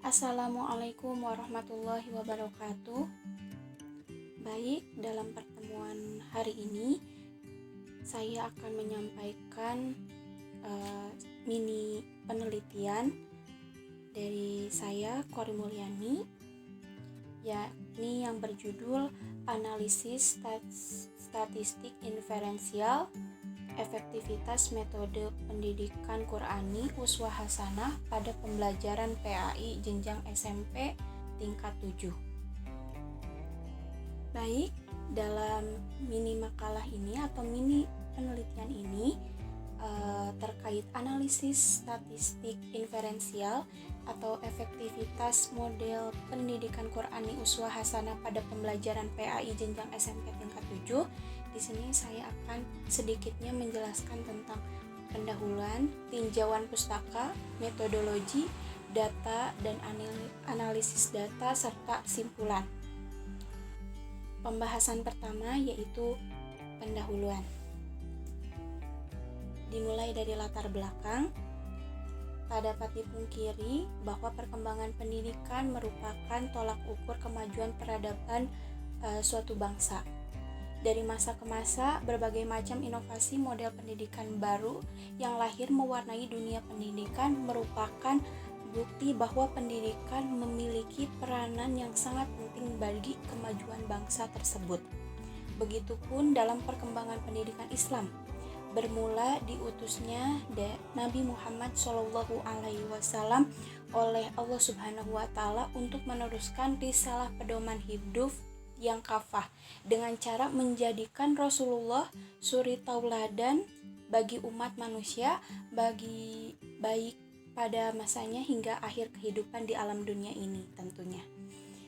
Assalamualaikum warahmatullahi wabarakatuh. Baik, dalam pertemuan hari ini saya akan menyampaikan mini penelitian dari saya, Kori Mulyani, yakni yang berjudul Analisis Statistik Inferensial Efektivitas Metode Pendidikan Qur'ani Uswah Hasanah pada Pembelajaran PAI Jenjang SMP tingkat 7. Baik, dalam mini makalah ini atau mini penelitian ini terkait analisis statistik inferensial atau efektivitas model pendidikan Qur'ani Uswah Hasanah pada pembelajaran PAI Jenjang SMP tingkat 7. Di sini saya akan sedikitnya menjelaskan tentang pendahuluan, tinjauan pustaka, metodologi, data dan analisis data serta simpulan. Pembahasan pertama yaitu pendahuluan. Dimulai dari latar belakang. Tak dapat dipungkiri bahwa perkembangan pendidikan merupakan tolak ukur kemajuan peradaban suatu bangsa. Dari masa ke masa, berbagai macam inovasi model pendidikan baru yang lahir mewarnai dunia pendidikan merupakan bukti bahwa pendidikan memiliki peranan yang sangat penting bagi kemajuan bangsa tersebut. Begitupun dalam perkembangan pendidikan Islam, bermula diutusnya Nabi Muhammad SAW oleh Allah Subhanahu wa Ta'ala untuk meneruskan risalah pedoman hidup yang kafah dengan cara menjadikan Rasulullah suri tauladan bagi umat manusia baik pada masanya hingga akhir kehidupan di alam dunia ini tentunya.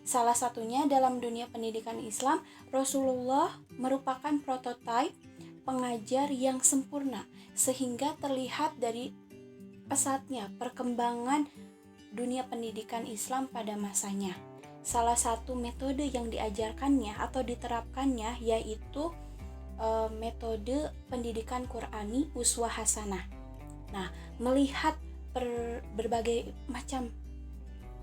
Salah satunya dalam dunia pendidikan Islam, Rasulullah merupakan prototipe pengajar yang sempurna sehingga terlihat dari pesatnya perkembangan dunia pendidikan Islam pada masanya. Salah satu metode yang diajarkannya atau diterapkannya yaitu metode pendidikan Qur'ani Uswah Hasanah. Nah, melihat berbagai macam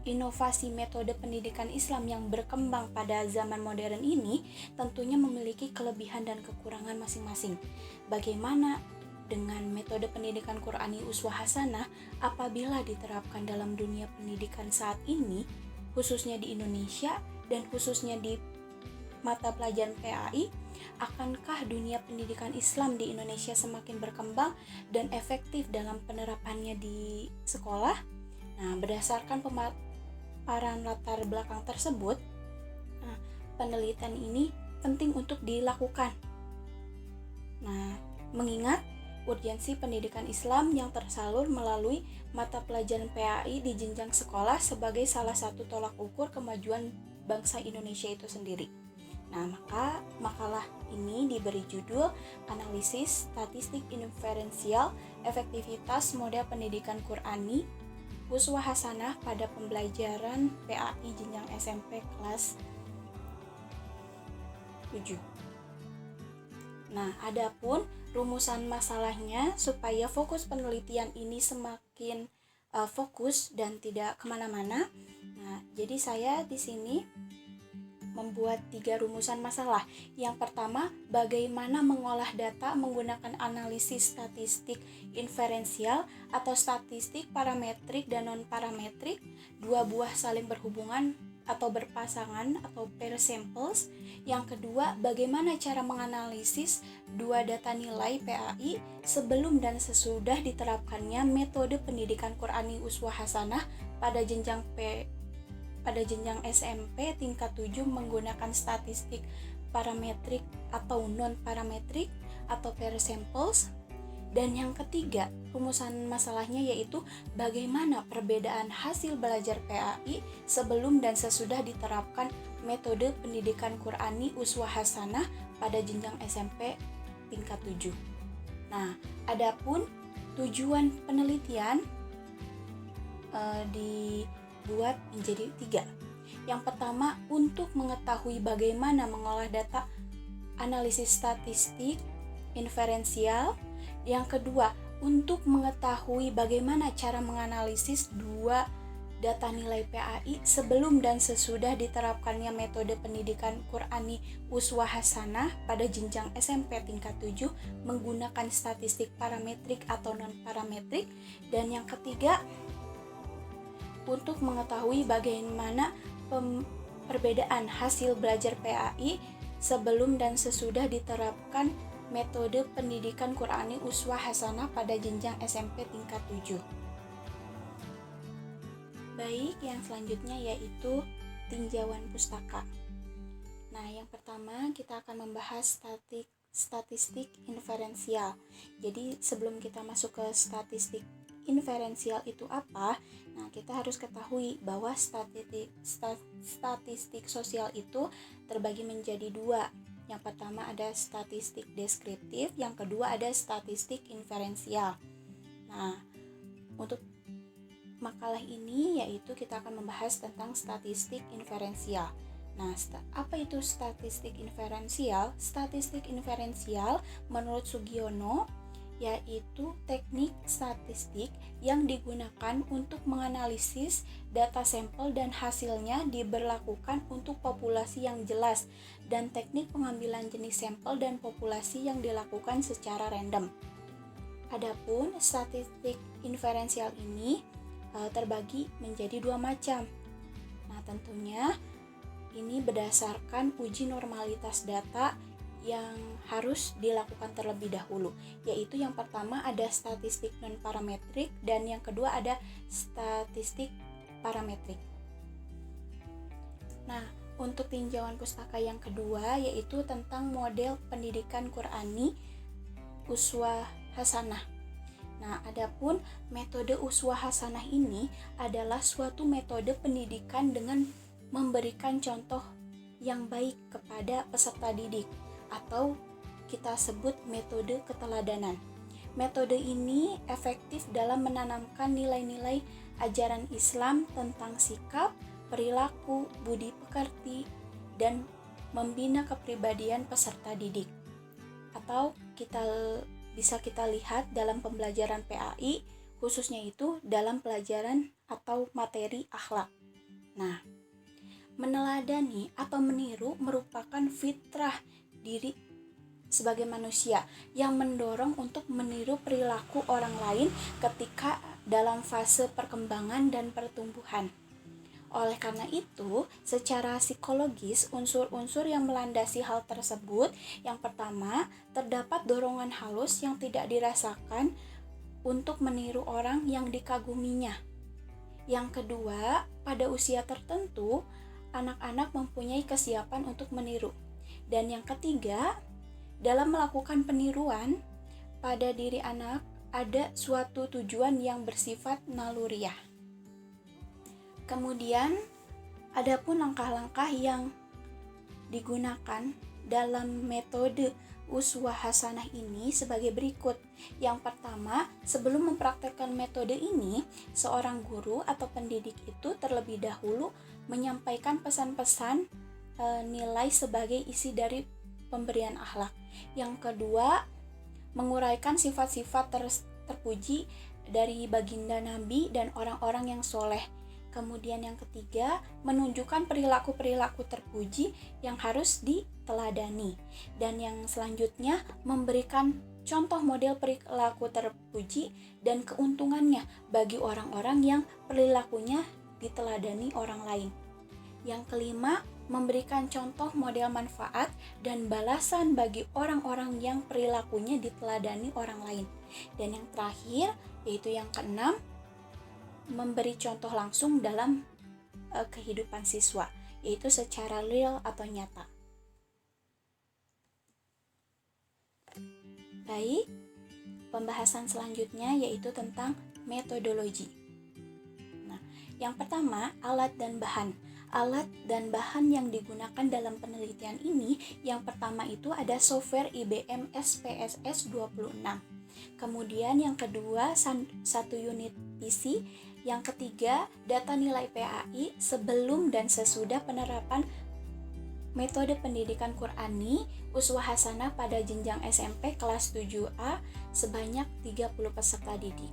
inovasi metode pendidikan Islam yang berkembang pada zaman modern ini tentunya memiliki kelebihan dan kekurangan masing-masing. Bagaimana dengan metode pendidikan Qur'ani Uswah Hasanah apabila diterapkan dalam dunia pendidikan saat ini, khususnya di Indonesia dan khususnya di mata pelajaran PAI, akankah dunia pendidikan Islam di Indonesia semakin berkembang dan efektif dalam penerapannya di sekolah? Nah, berdasarkan pemaparan latar belakang tersebut, penelitian ini penting untuk dilakukan. Nah, mengingat urgensi pendidikan Islam yang tersalur melalui mata pelajaran PAI di jenjang sekolah sebagai salah satu tolak ukur kemajuan bangsa Indonesia itu sendiri. Nah, maka makalah ini diberi judul Analisis Statistik Inferensial Efektivitas Model Pendidikan Qur'ani Uswah Hasanah pada Pembelajaran PAI Jenjang SMP kelas 7. Nah, adapun rumusan masalahnya supaya fokus penelitian ini semakin fokus dan tidak kemana-mana. Nah, jadi saya di sini membuat 3 rumusan masalah. Yang pertama, bagaimana mengolah data menggunakan analisis statistik inferensial atau statistik parametrik dan non-parametrik, 2 buah saling berhubungan atau berpasangan atau pair samples. Yang kedua, bagaimana cara menganalisis 2 data nilai PAI sebelum dan sesudah diterapkannya metode pendidikan Qur'ani Uswah Hasanah pada jenjang SMP tingkat 7 menggunakan statistik parametrik atau non-parametrik atau pair samples. Dan yang ketiga, rumusan masalahnya yaitu bagaimana perbedaan hasil belajar PAI sebelum dan sesudah diterapkan metode pendidikan Qur'ani Uswah Hasanah pada jenjang SMP tingkat 7. Nah, adapun tujuan penelitian dibuat menjadi 3. Yang pertama, untuk mengetahui bagaimana mengolah data analisis statistik inferensial. Yang kedua, untuk mengetahui bagaimana cara menganalisis 2 data nilai PAI sebelum dan sesudah diterapkannya metode pendidikan Qur'ani Uswah Hasanah pada jenjang SMP tingkat 7 menggunakan statistik parametrik atau non-parametrik. Dan yang ketiga, untuk mengetahui bagaimana perbedaan hasil belajar PAI sebelum dan sesudah diterapkan metode pendidikan Qur'ani Uswah Hasanah pada jenjang SMP tingkat 7. Baik, yang selanjutnya yaitu tinjauan pustaka. Nah, yang pertama kita akan membahas statistik inferensial. Jadi sebelum kita masuk ke statistik inferensial itu apa? Nah, kita harus ketahui bahwa statistik sosial itu terbagi menjadi dua. Yang pertama ada statistik deskriptif, yang kedua ada statistik inferensial. Nah, untuk makalah ini yaitu kita akan membahas tentang statistik inferensial. Nah, apa itu statistik inferensial? Statistik inferensial menurut Sugiono yaitu teknik statistik yang digunakan untuk menganalisis data sampel dan hasilnya diberlakukan untuk populasi yang jelas, dan teknik pengambilan jenis sampel dan populasi yang dilakukan secara random. Adapun statistik inferensial ini terbagi menjadi dua macam. Nah, tentunya ini berdasarkan uji normalitas data yang harus dilakukan terlebih dahulu, yaitu yang pertama ada statistik non-parametrik dan yang kedua ada statistik parametrik. Nah, untuk tinjauan pustaka yang kedua yaitu tentang model pendidikan Qur'ani Uswah Hasanah. Nah, adapun metode Uswah Hasanah ini adalah suatu metode pendidikan dengan memberikan contoh yang baik kepada peserta didik, atau kita sebut metode keteladanan. Metode ini efektif dalam menanamkan nilai-nilai ajaran Islam tentang sikap, perilaku, budi pekerti, dan membina kepribadian peserta didik. Atau bisa kita lihat dalam pembelajaran PAI, khususnya itu dalam pelajaran atau materi akhlak. Nah, meneladani atau meniru merupakan fitrah diri sebagai manusia yang mendorong untuk meniru perilaku orang lain ketika dalam fase perkembangan dan pertumbuhan. Oleh karena itu, secara psikologis, unsur-unsur yang melandasi hal tersebut, yang pertama, terdapat dorongan halus yang tidak dirasakan untuk meniru orang yang dikaguminya. Yang kedua, pada usia tertentu, anak-anak mempunyai kesiapan untuk meniru. Dan yang ketiga, dalam melakukan peniruan, pada diri anak ada suatu tujuan yang bersifat naluriah. Kemudian, adapun langkah-langkah yang digunakan dalam metode Uswah Hasanah ini sebagai berikut. Yang pertama, sebelum mempraktekkan metode ini, seorang guru atau pendidik itu terlebih dahulu menyampaikan pesan-pesan nilai sebagai isi dari pemberian akhlak. Yang kedua, menguraikan sifat-sifat terpuji dari baginda Nabi dan orang-orang yang soleh. Kemudian yang ketiga, menunjukkan perilaku-perilaku terpuji yang harus diteladani. Dan yang selanjutnya, memberikan contoh model perilaku terpuji dan keuntungannya bagi orang-orang yang perilakunya diteladani orang lain. Yang kelima, memberikan contoh model manfaat dan balasan bagi orang-orang yang perilakunya diteladani orang lain. Dan yang terakhir, yaitu yang keenam, memberi contoh langsung dalam kehidupan siswa, yaitu secara real atau nyata. Baik, pembahasan selanjutnya yaitu tentang metodologi. Nah, yang pertama, alat dan bahan. Alat dan bahan yang digunakan dalam penelitian ini, yang pertama itu ada software IBM SPSS 26. Kemudian yang kedua, 1 unit PC. Yang ketiga, data nilai PAI sebelum dan sesudah penerapan metode pendidikan Qur'ani Uswah Hasanah pada jenjang SMP kelas 7A sebanyak 30 peserta didik.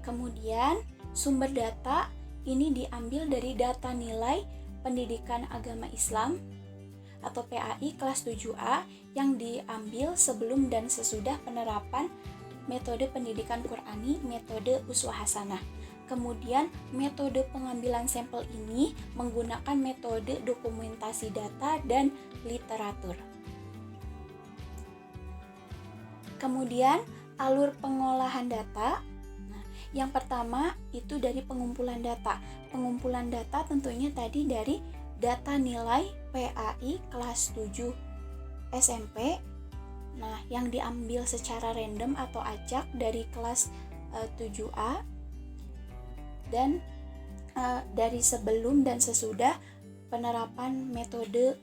Kemudian, sumber data ini diambil dari data nilai pendidikan agama Islam atau PAI kelas 7A yang diambil sebelum dan sesudah penerapan metode pendidikan Qur'ani, metode uswah hasanah. Kemudian metode pengambilan sampel ini menggunakan metode dokumentasi data dan literatur. Kemudian alur pengolahan data. Nah, yang pertama itu dari pengumpulan data. Pengumpulan data tentunya tadi dari data nilai PAI kelas 7 SMP. Nah, yang diambil secara random atau acak dari kelas 7A dan dari sebelum dan sesudah penerapan metode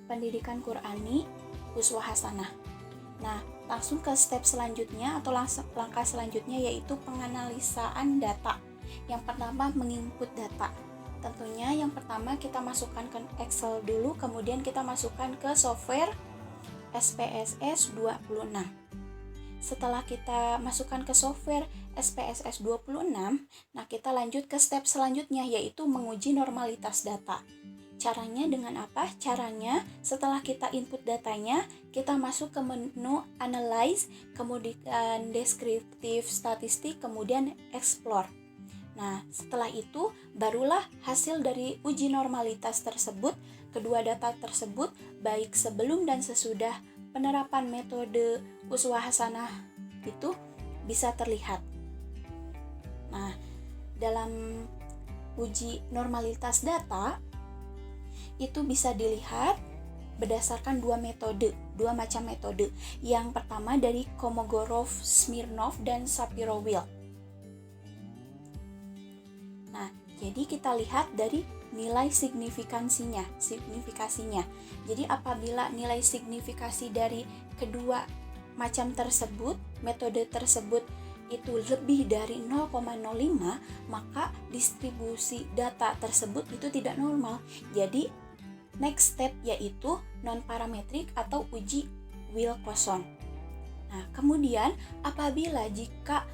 pendidikan Qur'ani uswah hasanah. Nah, langsung ke step selanjutnya atau langkah selanjutnya yaitu penganalisaan data. Yang pertama menginput data. Tentunya yang pertama kita masukkan ke Excel dulu, kemudian kita masukkan ke software SPSS 26. Setelah kita masukkan ke software SPSS 26, nah kita lanjut ke step selanjutnya yaitu menguji normalitas data. Caranya dengan apa? Caranya setelah kita input datanya, kita masuk ke menu Analyze, kemudian Deskriptif Statistik, kemudian Explore. Nah, setelah itu barulah hasil dari uji normalitas tersebut, kedua data tersebut baik sebelum dan sesudah penerapan metode uswah hasanah itu bisa terlihat. Nah, dalam uji normalitas data itu bisa dilihat berdasarkan dua macam metode. Yang pertama dari Kolmogorov, Smirnov, dan Shapiro-Wilk. Nah, jadi kita lihat dari nilai signifikasinya. Jadi apabila nilai signifikasi dari kedua macam tersebut, metode tersebut itu lebih dari 0,05, maka distribusi data tersebut itu tidak normal. Jadi next step yaitu non-parametrik atau uji Wilcoxon. Nah, kemudian apabila jika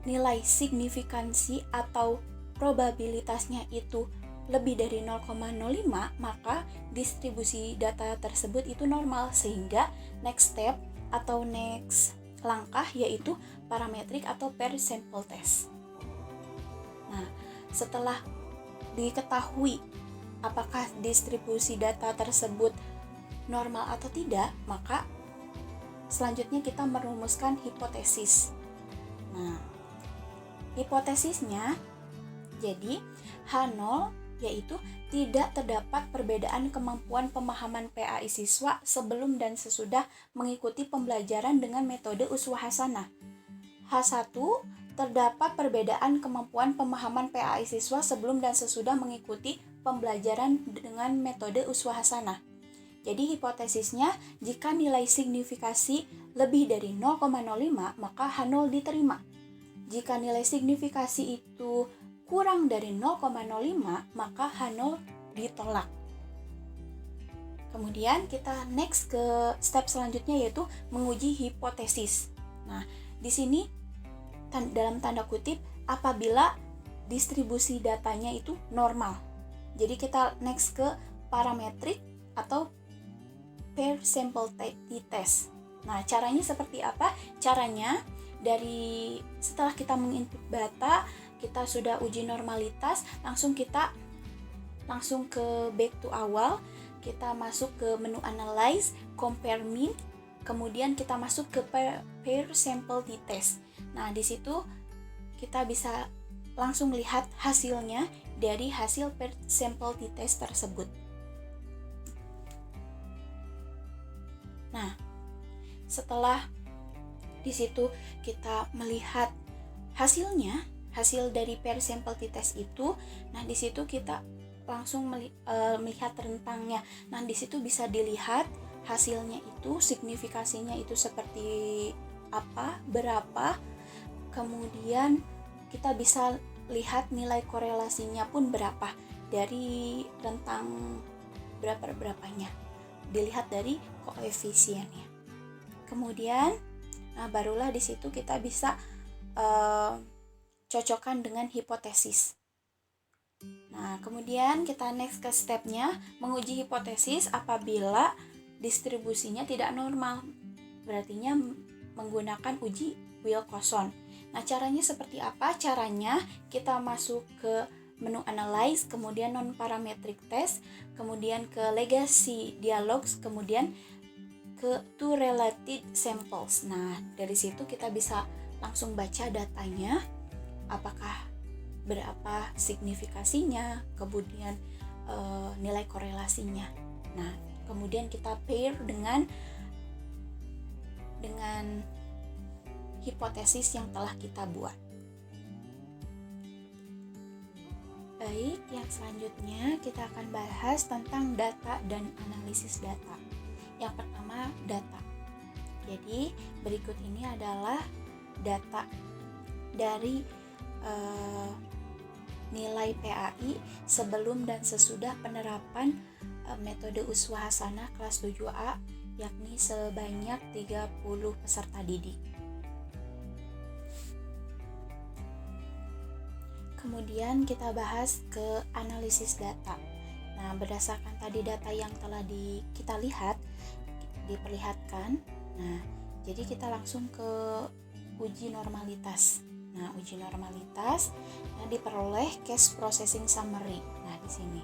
nilai signifikansi atau probabilitasnya itu lebih dari 0,05, maka distribusi data tersebut itu normal, sehingga next step atau next langkah yaitu parametrik atau per sample test. Nah, setelah diketahui apakah distribusi data tersebut normal atau tidak, maka selanjutnya kita merumuskan hipotesis. Nah, hipotesisnya jadi H0 yaitu tidak terdapat perbedaan kemampuan pemahaman PAI siswa sebelum dan sesudah mengikuti pembelajaran dengan metode uswah hasanah. H1 terdapat perbedaan kemampuan pemahaman PAI siswa sebelum dan sesudah mengikuti pembelajaran dengan metode uswah hasanah. Jadi hipotesisnya jika nilai signifikasi lebih dari 0,05 maka H0 diterima. Jika nilai signifikasi itu kurang dari 0,05 maka H0 ditolak. Kemudian kita next ke step selanjutnya yaitu menguji hipotesis. Nah, di sini dalam tanda kutip apabila distribusi datanya itu normal. Jadi kita next ke parametrik atau per sample test. Nah, caranya seperti apa? Caranya dari setelah kita menginput data, kita sudah uji normalitas, langsung ke back to awal, kita masuk ke menu analyze, compare mean, kemudian kita masuk ke pair sample t-test. Nah, di situ kita bisa langsung lihat hasilnya dari hasil pair sample t-test tersebut. Nah, setelah di situ kita melihat hasilnya, hasil dari pair sample t-test itu, nah di situ kita langsung melihat rentangnya. Nah, di situ bisa dilihat hasilnya itu, signifikasinya itu seperti apa, berapa. Kemudian kita bisa lihat nilai korelasinya pun berapa dari rentang berapanya. Dilihat dari koefisiennya. Kemudian barulah di situ kita bisa cocokkan dengan hipotesis. Nah, kemudian kita next ke stepnya, menguji hipotesis apabila distribusinya tidak normal. Berartinya menggunakan uji Wilcoxon. Nah, caranya seperti apa? Caranya kita masuk ke menu analyze, kemudian non-parametric test, kemudian ke legacy dialogues, kemudian ke two related samples. Nah, dari situ kita bisa langsung baca datanya, apakah berapa signifikasinya, kemudian nilai korelasinya. Nah, kemudian kita pair dengan hipotesis yang telah kita buat. Baik, yang selanjutnya kita akan bahas tentang data dan analisis data. Yang pertama, data. Jadi, berikut ini adalah data dari nilai PAI sebelum dan sesudah penerapan metode Uswah Hasanah kelas 7A, yakni sebanyak 30 peserta didik. Kemudian kita bahas ke analisis data. Nah, berdasarkan tadi data yang telah kita lihat, diperlihatkan. Nah, jadi kita langsung ke uji normalitas. Nah, uji normalitas diperoleh case processing summary. Nah, di sini.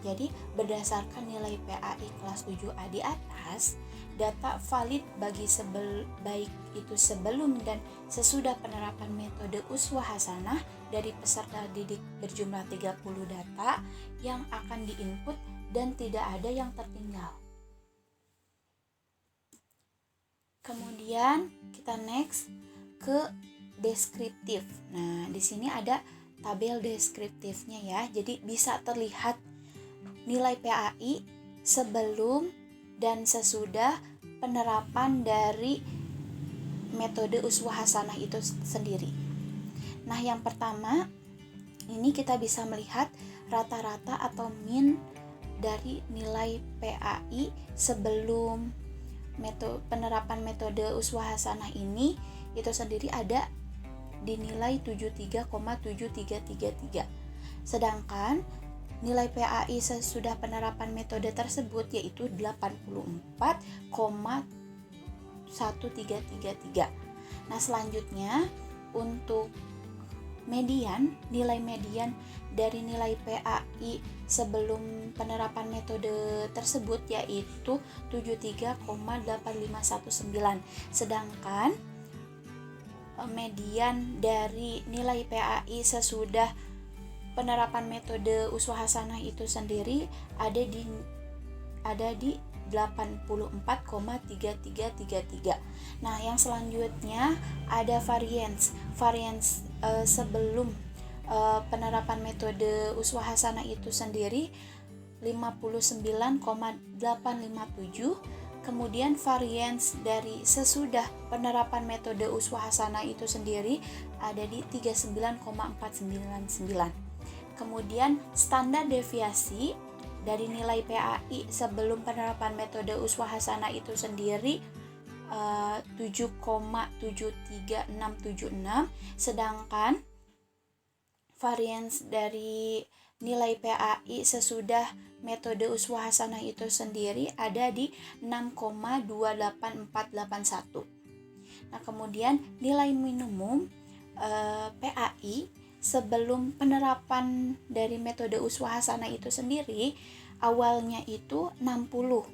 Jadi, berdasarkan nilai PAI kelas 7A di atas, data valid bagi baik itu sebelum dan sesudah penerapan metode Uswah Hasanah dari peserta didik berjumlah 30 data yang akan diinput dan tidak ada yang tertinggal. Kemudian kita next ke deskriptif. Nah, di sini ada tabel deskriptifnya ya. Jadi bisa terlihat nilai PAI sebelum dan sesudah penerapan dari metode Uswah Hasanah itu sendiri. Nah, yang pertama, ini kita bisa melihat rata-rata atau min dari nilai PAI sebelum penerapan metode Uswah Hasanah ini itu sendiri ada di nilai 73,7333. Sedangkan nilai PAI sesudah penerapan metode tersebut yaitu 84,1333. Nah, selanjutnya untuk median, nilai median dari nilai PAI sebelum penerapan metode tersebut yaitu 73,8519. Sedangkan median dari nilai PAI sesudah penerapan metode Uswah Hasanah itu sendiri ada di 84,3333. Nah, yang selanjutnya ada variance sebelum penerapan metode Uswah Hasanah itu sendiri 59,857. Kemudian variance dari sesudah penerapan metode Uswah Hasanah itu sendiri ada di 39,499. Kemudian standar deviasi dari nilai PAI sebelum penerapan metode Uswah Hasanah itu sendiri 7,73676, sedangkan variance dari nilai PAI sesudah metode Uswah Hasanah itu sendiri ada di 6,28481. Nah, kemudian nilai minimum PAI sebelum penerapan dari metode Uswah Hasanah itu sendiri awalnya itu 60.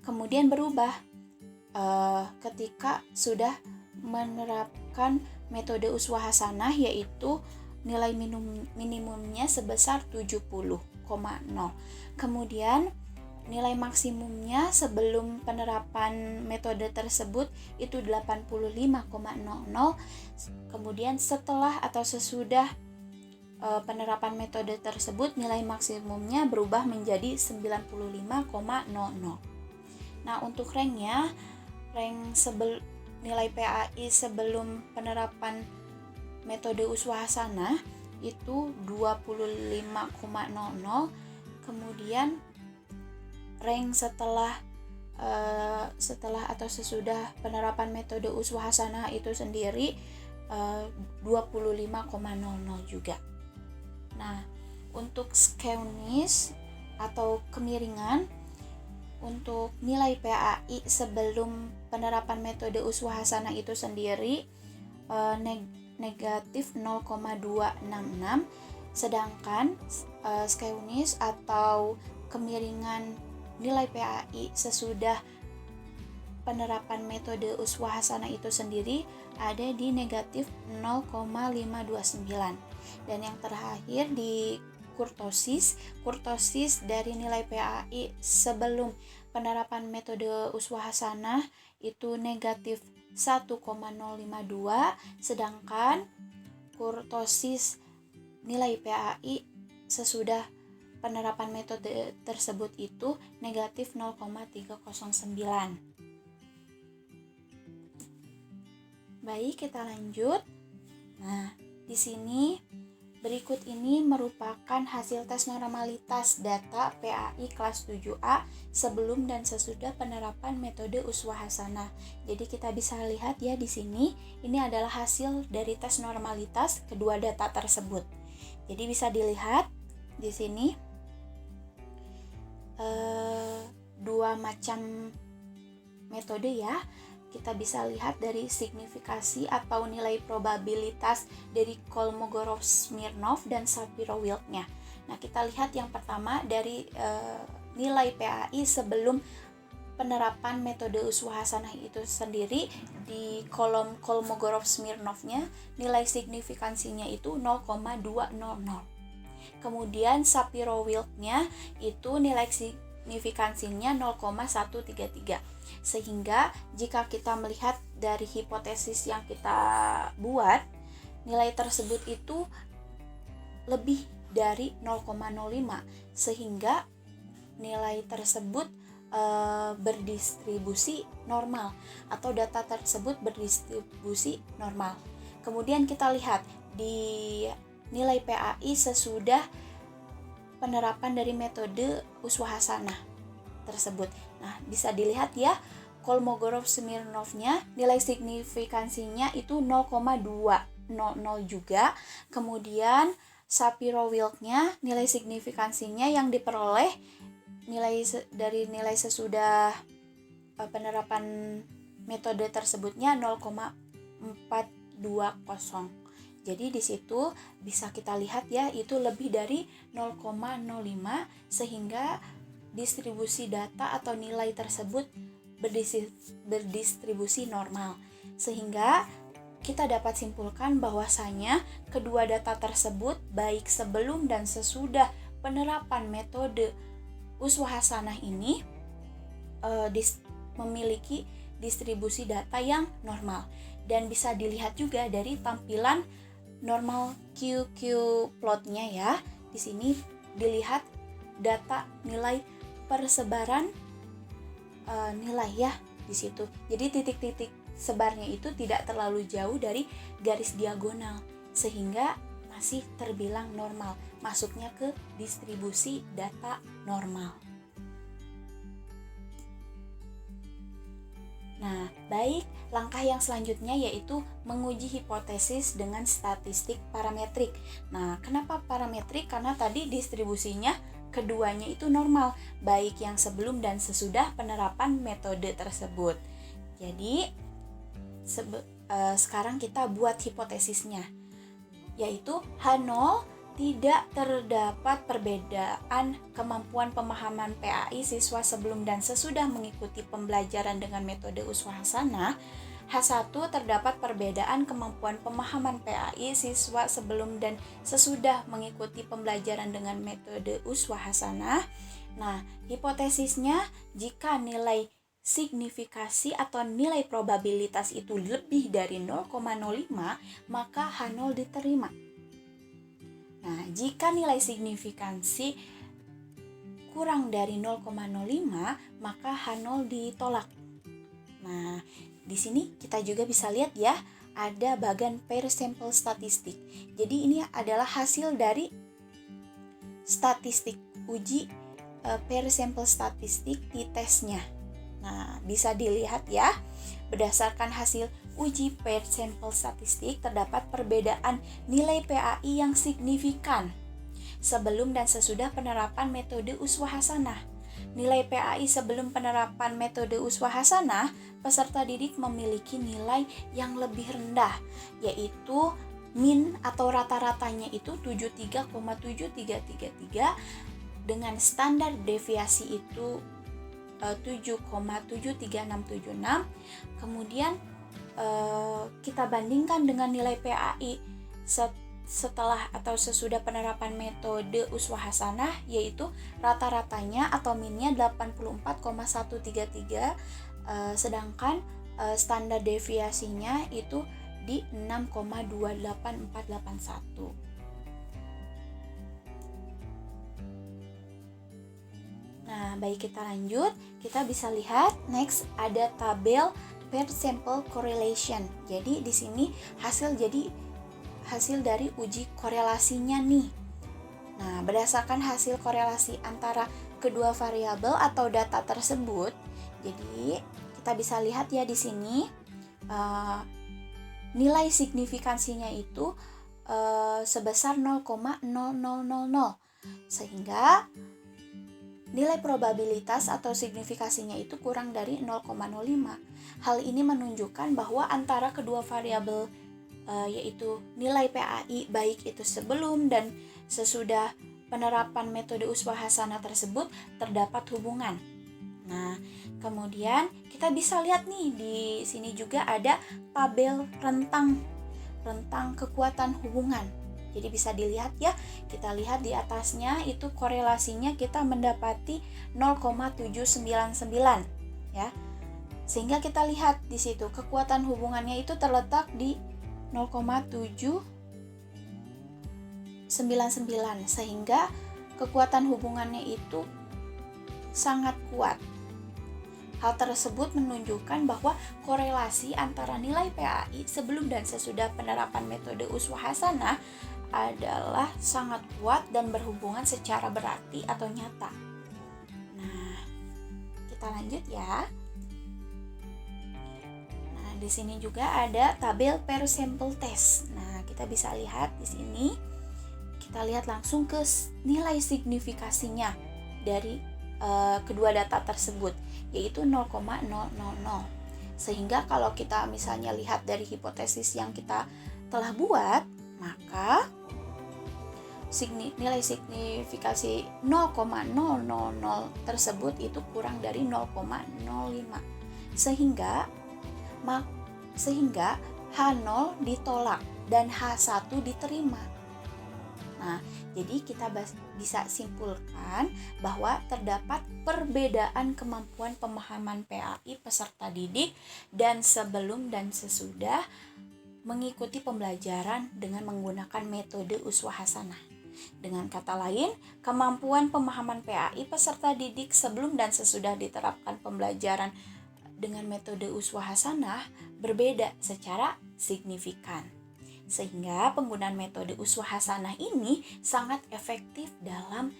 Kemudian berubah ketika sudah menerapkan metode Uswah Hasanah, yaitu nilai minimumnya sebesar 70,0. Kemudian nilai maksimumnya sebelum penerapan metode tersebut itu 85,00. Kemudian setelah atau sesudah penerapan metode tersebut nilai maksimumnya berubah menjadi 95,00. Nah, untuk ranknya, nilai PAI sebelum penerapan metode Uswah Hasanah itu 25,00. Kemudian rank setelah atau sesudah penerapan metode Uswah Hasanah itu sendiri 25,00 juga. Nah, untuk skewness atau kemiringan, untuk nilai PAI sebelum penerapan metode Uswah Hasanah itu sendiri negatif 0,266, sedangkan skewness atau kemiringan nilai PAI sesudah penerapan metode Uswah Hasanah itu sendiri ada di negatif 0,529. Dan yang terakhir di kurtosis dari nilai PAI sebelum penerapan metode Uswah Hasanah itu negatif 1,052, sedangkan kurtosis nilai PAI sesudah penerapan metode tersebut itu negatif 0,309. Baik, kita lanjut. Nah, di sini berikut ini merupakan hasil tes normalitas data PAI kelas 7A sebelum dan sesudah penerapan metode Uswah Hasanah. Jadi kita bisa lihat ya di sini, ini adalah hasil dari tes normalitas kedua data tersebut. Jadi bisa dilihat di sini dua macam metode ya. Kita bisa lihat dari signifikasi atau nilai probabilitas dari Kolmogorov-Smirnov dan Shapiro-Wilk-nya. Nah, kita lihat yang pertama dari nilai PAI sebelum penerapan metode Uswah Hasanah itu sendiri. Di kolom Kolmogorov-Smirnov-nya nilai signifikansinya itu 0,200. Kemudian Shapiro-Wilk-nya itu nilai signifikansinya 0,133. Sehingga jika kita melihat dari hipotesis yang kita buat, nilai tersebut itu lebih dari 0,05, sehingga nilai tersebut berdistribusi normal atau data tersebut berdistribusi normal. Kemudian kita lihat di nilai PAI sesudah penerapan dari metode Uswah Hasanah tersebut. Nah, bisa dilihat ya, Kolmogorov-Smirnov-nya nilai signifikansinya itu 0,200 juga. Kemudian Shapiro-Wilk-nya nilai signifikansinya yang diperoleh dari nilai sesudah penerapan metode tersebutnya 0,420. Jadi di situ bisa kita lihat ya, itu lebih dari 0,05, sehingga distribusi data atau nilai tersebut berdistribusi normal. Sehingga kita dapat simpulkan bahwasanya kedua data tersebut baik sebelum dan sesudah penerapan metode Uswah Hasanah ini memiliki distribusi data yang normal. Dan bisa dilihat juga dari tampilan normal QQ plotnya ya. Di sini dilihat data nilai persebaran nilai ya di situ. Jadi titik-titik sebarnya itu tidak terlalu jauh dari garis diagonal, sehingga masih terbilang normal, masuknya ke distribusi data normal. Nah, baik, langkah yang selanjutnya yaitu menguji hipotesis dengan statistik parametrik. Nah, kenapa parametrik? Karena tadi distribusinya keduanya itu normal, baik yang sebelum dan sesudah penerapan metode tersebut. Jadi, sekarang kita buat hipotesisnya, yaitu H0 tidak terdapat perbedaan kemampuan pemahaman PAI siswa sebelum dan sesudah mengikuti pembelajaran dengan metode Uswah Hasanah. H1 terdapat perbedaan kemampuan pemahaman PAI siswa sebelum dan sesudah mengikuti pembelajaran dengan metode Uswah Hasanah. Nah, hipotesisnya jika nilai signifikasi atau nilai probabilitas itu lebih dari 0,05, maka H0 diterima. Nah, jika nilai signifikansi kurang dari 0,05, maka H0 ditolak. Nah, di sini kita juga bisa lihat ya, ada bagan pair sample statistik. Jadi ini adalah hasil dari statistik uji pair sample statistik di tesnya. Nah, bisa dilihat ya, berdasarkan hasil uji pair sample statistik terdapat perbedaan nilai PAI yang signifikan. sebelum dan sesudah penerapan metode uswah hasanah. Nilai PAI sebelum penerapan metode uswah hasanah, peserta didik memiliki nilai yang lebih rendah, yaitu min atau rata-ratanya itu 73,7333 dengan standar deviasi itu 7,73676. Kemudian kita bandingkan dengan nilai PAI setelah atau sesudah penerapan metode uswah hasanah, yaitu rata-ratanya atau minnya 84,133, sedangkan standar deviasinya itu di 6,28481. Nah, baik, kita lanjut. Kita bisa lihat next ada tabel per sample correlation. Jadi di sini hasil dari uji korelasinya nih. Nah, berdasarkan hasil korelasi antara kedua variabel atau data tersebut, jadi kita bisa lihat ya di sini nilai signifikansinya itu sebesar 0,0000, sehingga nilai probabilitas atau signifikasinya itu kurang dari 0,05. Hal ini menunjukkan bahwa antara kedua variabel yaitu nilai PAI baik itu sebelum dan sesudah penerapan metode uswah hasanah tersebut terdapat hubungan. Nah, kemudian kita bisa lihat nih di sini juga ada tabel rentang kekuatan hubungan. Jadi bisa dilihat ya, kita lihat di atasnya itu korelasinya kita mendapati 0,799 ya. Sehingga kita lihat di situ kekuatan hubungannya itu terletak di 0,799, sehingga kekuatan hubungannya itu sangat kuat. Hal tersebut menunjukkan bahwa korelasi antara nilai PAI sebelum dan sesudah penerapan metode uswah hasanah adalah sangat kuat dan berhubungan secara berarti atau nyata. Nah, kita lanjut ya. Nah, di sini juga ada tabel per sample test. Nah, kita bisa lihat di sini. Kita lihat langsung ke nilai signifikasinya dari kedua data tersebut, yaitu 0,000. Sehingga kalau kita misalnya lihat dari hipotesis yang kita telah buat, maka nilai signifikasi 0,000 tersebut itu kurang dari 0,05, sehingga H0 ditolak dan H1 diterima. Nah, jadi kita bisa simpulkan bahwa terdapat perbedaan kemampuan pemahaman PAI peserta didik dan sebelum dan sesudah mengikuti pembelajaran dengan menggunakan metode uswah hasanah. Dengan kata lain, kemampuan pemahaman PAI peserta didik sebelum dan sesudah diterapkan pembelajaran dengan metode uswah hasanah berbeda secara signifikan. Sehingga penggunaan metode uswah hasanah ini sangat efektif dalam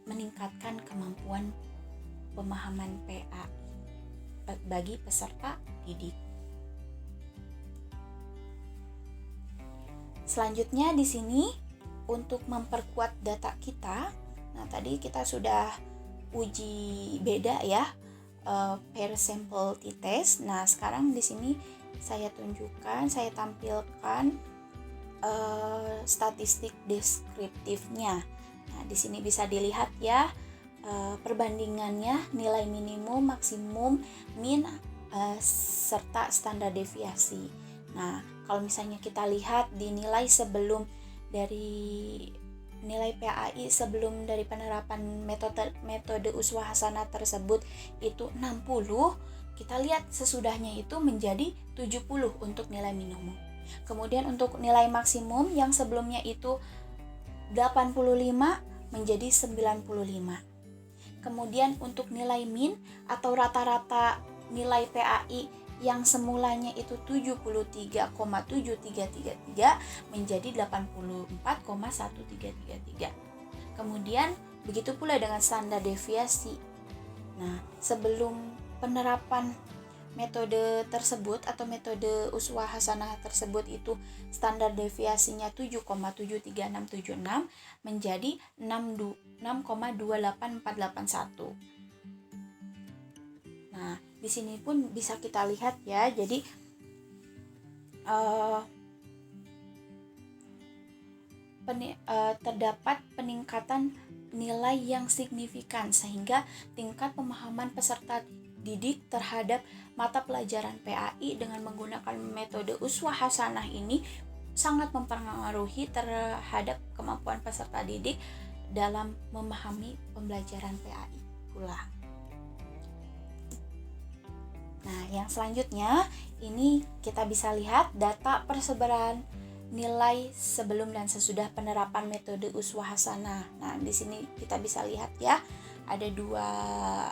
meningkatkan kemampuan pemahaman PAI bagi peserta didik. Selanjutnya di sini untuk memperkuat data kita, nah tadi kita sudah uji beda ya per sample t-test. Nah, sekarang di sini saya tampilkan statistik deskriptifnya. Nah, di sini bisa dilihat ya perbandingannya nilai minimum, maksimum, min serta standar deviasi. Nah, kalau misalnya kita lihat di nilai sebelum dari nilai PAI sebelum dari penerapan metode uswah hasanah tersebut itu 60, kita lihat sesudahnya itu menjadi 70 untuk nilai minimum. Kemudian untuk nilai maksimum yang sebelumnya itu 85 menjadi 95. Kemudian untuk nilai min atau rata-rata nilai PAI yang semulanya itu 73,7333 menjadi 84,1333. Kemudian begitu pula dengan standar deviasi. Nah, sebelum penerapan metode tersebut atau metode uswah hasanah tersebut itu standar deviasinya 7,73676 menjadi 6,28481. Nah, di sini pun bisa kita lihat ya. Jadi terdapat peningkatan nilai yang signifikan sehingga tingkat pemahaman peserta didik terhadap mata pelajaran PAI dengan menggunakan metode uswah hasanah ini sangat mempengaruhi terhadap kemampuan peserta didik dalam memahami pembelajaran PAI pula. Nah, yang selanjutnya ini kita bisa lihat data persebaran nilai sebelum dan sesudah penerapan metode uswah hasanah. Nah, di sini kita bisa lihat ya, ada dua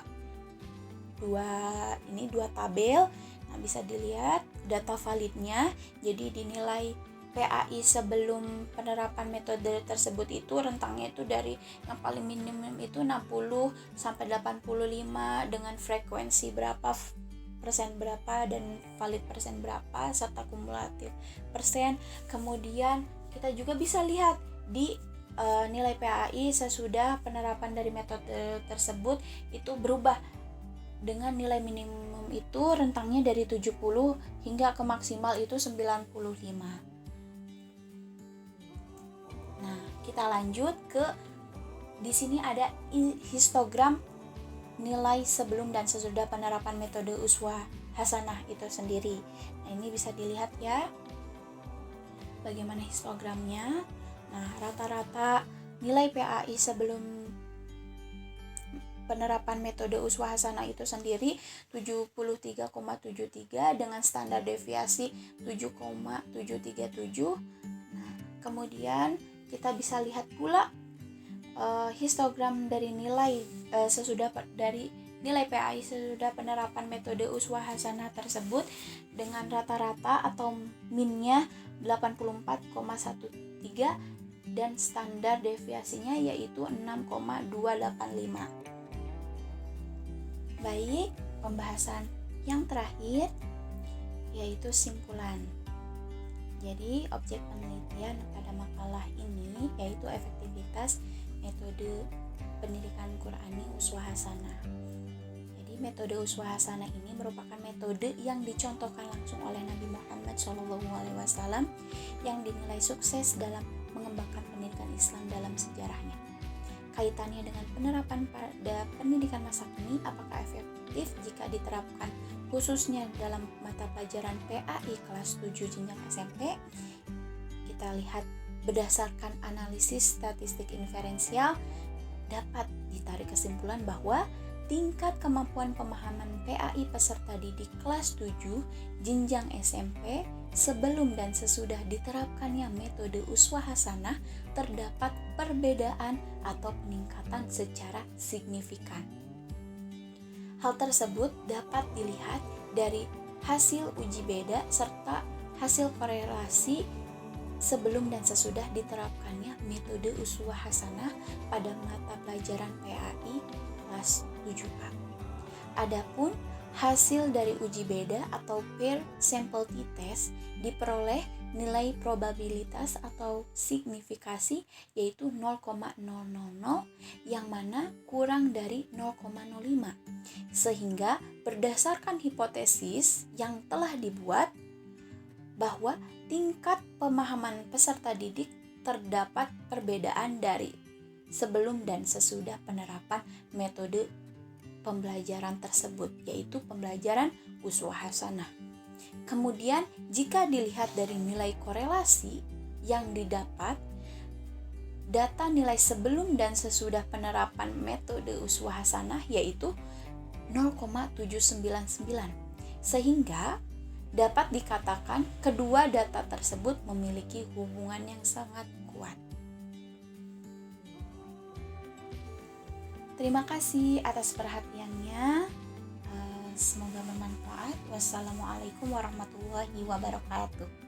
tabel. Nah, bisa dilihat data validnya. Jadi dinilai PAI sebelum penerapan metode tersebut itu rentangnya itu dari yang paling minimum itu 60 sampai 85 dengan frekuensi berapa, persen berapa, dan valid persen berapa, serta kumulatif persen. Kemudian kita juga bisa lihat di nilai PAI sesudah penerapan dari metode tersebut itu berubah dengan nilai minimum itu rentangnya dari 70 hingga ke maksimal itu 95. Nah, kita lanjut ke di sini ada histogram nilai sebelum dan sesudah penerapan metode uswah hasanah itu sendiri. Nah, ini bisa dilihat ya bagaimana histogramnya. Nah, rata-rata nilai PAI sebelum penerapan metode uswah hasanah itu sendiri 73,73 dengan standar deviasi 7,737. Nah, kemudian kita bisa lihat pula histogram dari nilai dari nilai PAI sesudah penerapan metode uswah hasanah tersebut dengan rata-rata atau minnya 84,13 dan standar deviasinya yaitu 6,285. Baik, pembahasan yang terakhir yaitu simpulan. Jadi, objek penelitian pada makalah ini yaitu efektivitas metode pendidikan Qur'ani uswah hasanah. Jadi, metode uswah hasanah ini merupakan metode yang dicontohkan langsung oleh Nabi Muhammad SAW yang dinilai sukses dalam mengembangkan pendidikan Islam dalam sejarahnya. Kaitannya dengan penerapan pada pendidikan masa kini, apakah efektif jika diterapkan khususnya dalam mata pelajaran PAI kelas 7 jenjang SMP? Kita lihat berdasarkan analisis statistik inferensial dapat ditarik kesimpulan bahwa tingkat kemampuan pemahaman PAI peserta didik kelas 7 jenjang SMP sebelum dan sesudah diterapkannya metode uswah hasanah terdapat perbedaan atau peningkatan secara signifikan. Hal tersebut dapat dilihat dari hasil uji beda serta hasil korelasi sebelum dan sesudah diterapkannya metode uswah hasanah pada mata pelajaran PAI kelas 7A. Adapun hasil dari uji beda atau pair sample t-test diperoleh nilai probabilitas atau signifikasi yaitu 0,000 yang mana kurang dari 0,05, sehingga berdasarkan hipotesis yang telah dibuat bahwa tingkat pemahaman peserta didik terdapat perbedaan dari sebelum dan sesudah penerapan metode pembelajaran tersebut, yaitu pembelajaran uswah hasanah. Kemudian, jika dilihat dari nilai korelasi yang didapat, data nilai sebelum dan sesudah penerapan metode uswah hasanah yaitu 0,799, sehingga dapat dikatakan kedua data tersebut memiliki hubungan yang sangat kuat. Terima kasih atas perhatiannya. Semoga bermanfaat. Wassalamualaikum warahmatullahi wabarakatuh.